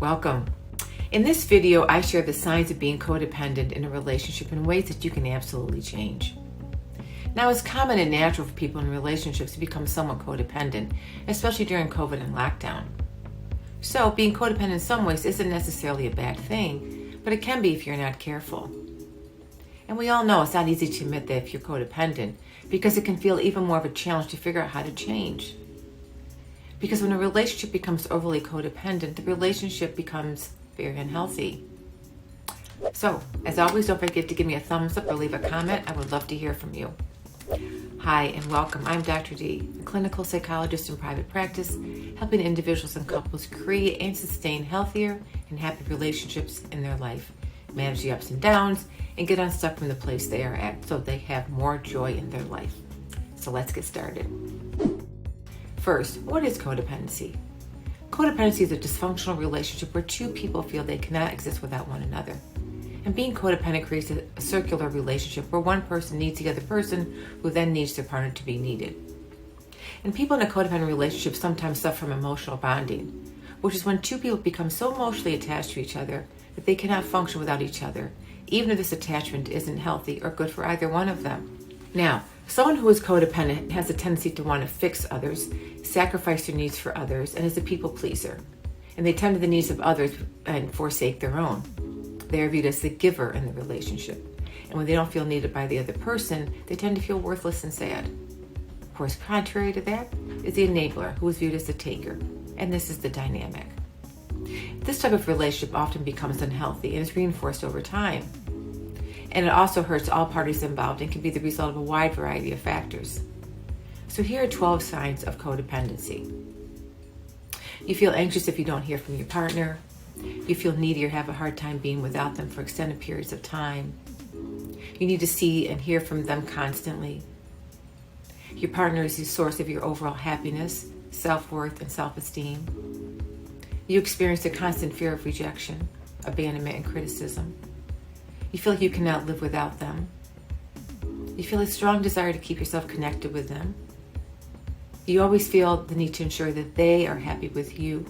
Welcome. In this video, I share the signs of being codependent in a relationship in ways that you can absolutely change. Now, it's common and natural for people in relationships to become somewhat codependent, especially during COVID and lockdown. So, being codependent in some ways isn't necessarily a bad thing, but it can be if you're not careful. And we all know it's not easy to admit that if you're codependent, because it can feel even more of a challenge to figure out how to change. Because when a relationship becomes overly codependent, the relationship becomes very unhealthy. So, as always, don't forget to give me a thumbs up or leave a comment. I would love to hear from you. Hi and welcome. I'm Dr. D, a clinical psychologist in private practice, helping individuals and couples create and sustain healthier and happy relationships in their life, manage the ups and downs, and get unstuck from the place they are at so they have more joy in their life. So let's get started. First, what is codependency? Codependency is a dysfunctional relationship where two people feel they cannot exist without one another. And being codependent creates a circular relationship where one person needs the other person who then needs their partner to be needed. And people in a codependent relationship sometimes suffer from emotional bonding, which is when two people become so emotionally attached to each other that they cannot function without each other, even if this attachment isn't healthy or good for either one of them. Now, someone who is codependent has a tendency to want to fix others, sacrifice their needs for others, and is a people pleaser. And they tend to the needs of others and forsake their own. They are viewed as the giver in the relationship. And when they don't feel needed by the other person, they tend to feel worthless and sad. Of course, contrary to that is the enabler, who is viewed as the taker. And this is the dynamic. This type of relationship often becomes unhealthy and is reinforced over time. And it also hurts all parties involved and can be the result of a wide variety of factors. So here are 12 signs of codependency. You feel anxious if you don't hear from your partner. You feel needy or have a hard time being without them for extended periods of time. You need to see and hear from them constantly. Your partner is the source of your overall happiness, self-worth, and self-esteem. You experience a constant fear of rejection, abandonment, and criticism. You feel like you cannot live without them. You feel a strong desire to keep yourself connected with them. You always feel the need to ensure that they are happy with you.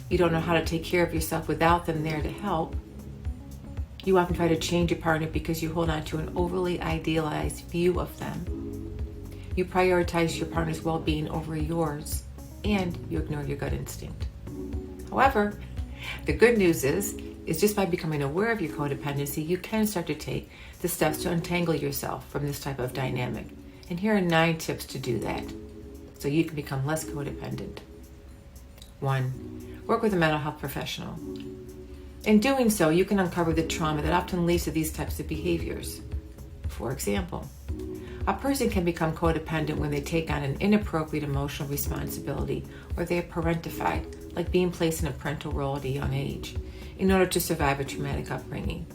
You don't know how to take care of yourself without them there to help. You often try to change your partner because you hold on to an overly idealized view of them. You prioritize your partner's well-being over yours, and you ignore your gut instinct. However, the good news is just by becoming aware of your codependency, you can start to take the steps to untangle yourself from this type of dynamic. And here are 9 tips to do that, so you can become less codependent. 1. Work with a mental health professional. In doing so, you can uncover the trauma that often leads to these types of behaviors. For example, a person can become codependent when they take on an inappropriate emotional responsibility or they are parentified, like being placed in a parental role at a young age, in order to survive a traumatic upbringing.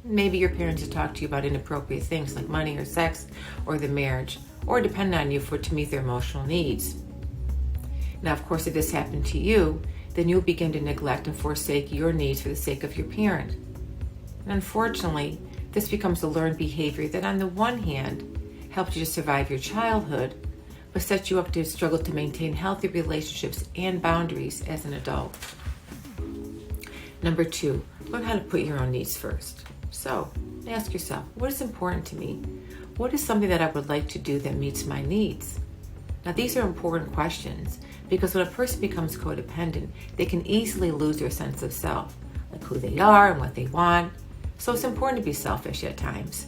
Maybe your parents have talked to you about inappropriate things like money or sex or the marriage, or depend on you to meet their emotional needs. Now, of course, if this happened to you, then you'll begin to neglect and forsake your needs for the sake of your parent. And unfortunately, this becomes a learned behavior that on the one hand helped you to survive your childhood, but sets you up to struggle to maintain healthy relationships and boundaries as an adult. Number 2, learn how to put your own needs first. So, ask yourself, what is important to me? What is something that I would like to do that meets my needs? Now, these are important questions because when a person becomes codependent, they can easily lose their sense of self, like who they are and what they want. So it's important to be selfish at times.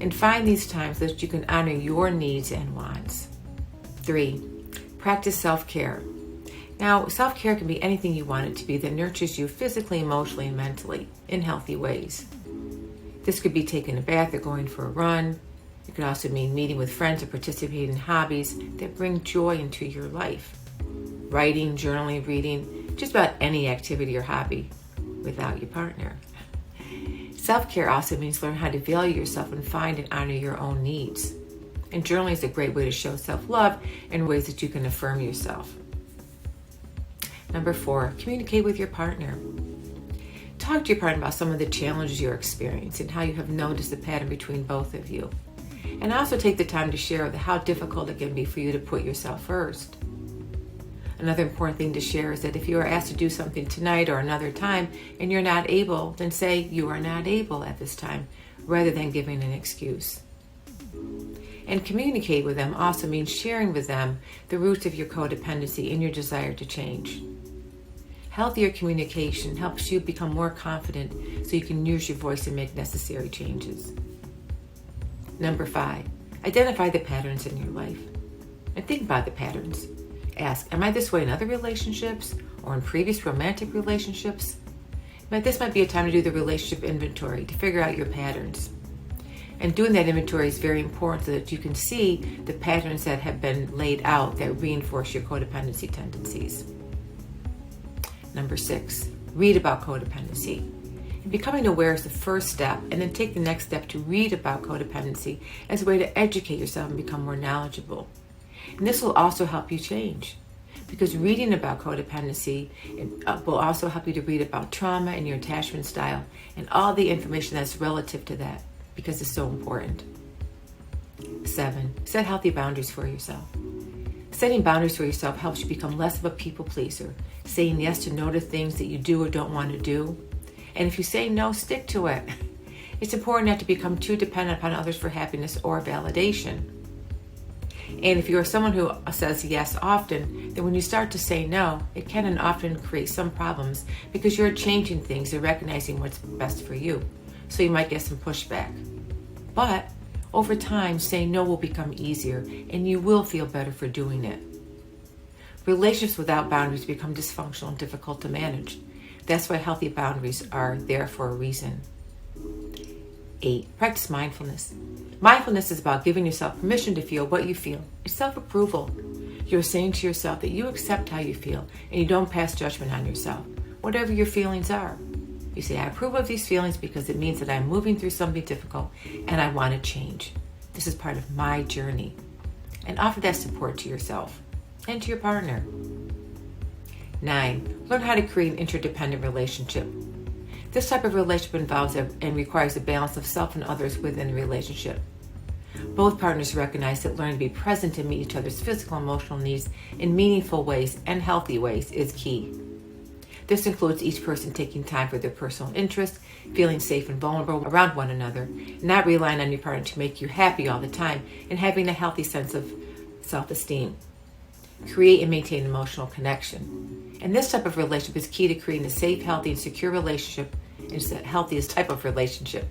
And find these times so that you can honor your needs and wants. 3, practice self-care. Now, self-care can be anything you want it to be that nurtures you physically, emotionally, and mentally in healthy ways. This could be taking a bath or going for a run. It could also mean meeting with friends or participating in hobbies that bring joy into your life. Writing, journaling, reading, just about any activity or hobby without your partner. Self-care also means learn how to value yourself and find and honor your own needs. And journaling is a great way to show self-love in ways that you can affirm yourself. Number 4, communicate with your partner. Talk to your partner about some of the challenges you're experiencing and how you have noticed the pattern between both of you. And also take the time to share how difficult it can be for you to put yourself first. Another important thing to share is that if you are asked to do something tonight or another time and you're not able, then say you are not able at this time rather than giving an excuse. And communicate with them also means sharing with them the roots of your codependency and your desire to change. Healthier communication helps you become more confident so you can use your voice and make necessary changes. Number 5, identify the patterns in your life. And think about the patterns. Ask, am I this way in other relationships or in previous romantic relationships? This might be a time to do the relationship inventory to figure out your patterns. And doing that inventory is very important so that you can see the patterns that have been laid out that reinforce your codependency tendencies. Number 6, read about codependency. And becoming aware is the first step, and then take the next step to read about codependency as a way to educate yourself and become more knowledgeable. And this will also help you change, because reading about codependency will also help you to read about trauma and your attachment style and all the information that's relative to that, because it's so important. 7, set healthy boundaries for yourself. Setting boundaries for yourself helps you become less of a people pleaser, saying yes to no to things that you do or don't want to do. And if you say no, stick to it. It's important not to become too dependent upon others for happiness or validation. And if you're someone who says yes often, then when you start to say no, it can and often create some problems because you're changing things and recognizing what's best for you. So you might get some pushback. But over time, saying no will become easier and you will feel better for doing it. Relationships without boundaries become dysfunctional and difficult to manage. That's why healthy boundaries are there for a reason. 8, practice mindfulness. Mindfulness is about giving yourself permission to feel what you feel. It's self-approval. You're saying to yourself that you accept how you feel and you don't pass judgment on yourself, whatever your feelings are. You say, I approve of these feelings because it means that I'm moving through something difficult and I want to change. This is part of my journey. And offer that support to yourself and to your partner. 9, learn how to create an interdependent relationship. This type of relationship involves and requires a balance of self and others within the relationship. Both partners recognize that learning to be present and meet each other's physical and emotional needs in meaningful ways and healthy ways is key. This includes each person taking time for their personal interests, feeling safe and vulnerable around one another, not relying on your partner to make you happy all the time, and having a healthy sense of self-esteem. Create and maintain emotional connection. And this type of relationship is key to creating a safe, healthy, and secure relationship. It's the healthiest type of relationship.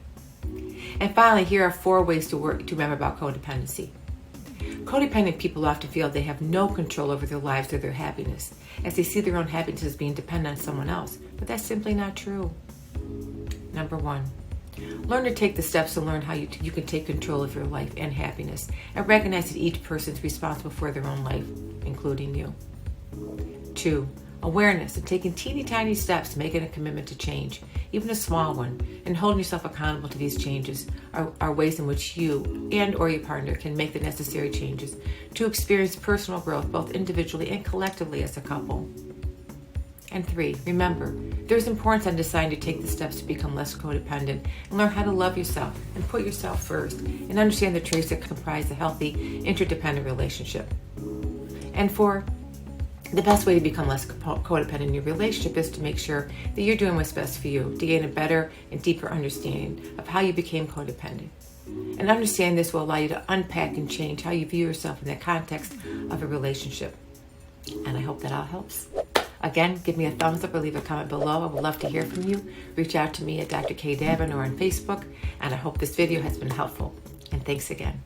And finally, here are 4 ways to remember about codependency. Codependent people often feel they have no control over their lives or their happiness, as they see their own happiness as being dependent on someone else. But that's simply not true. Number 1, learn to take the steps to learn how you can take control of your life and happiness, and recognize that each person is responsible for their own life, including you. 2, awareness and taking teeny tiny steps to making a commitment to change, even a small one, and holding yourself accountable to these changes are ways in which you and or your partner can make the necessary changes to experience personal growth both individually and collectively as a couple. And 3, remember, there's importance on deciding to take the steps to become less codependent and learn how to love yourself and put yourself first and understand the traits that comprise a healthy interdependent relationship. And 4, the best way to become less codependent in your relationship is to make sure that you're doing what's best for you, to gain a better and deeper understanding of how you became codependent. And understanding this will allow you to unpack and change how you view yourself in the context of a relationship. And I hope that all helps. Again, give me a thumbs up or leave a comment below. I would love to hear from you. Reach out to me at Dr. K. Davin or on Facebook. And I hope this video has been helpful. And thanks again.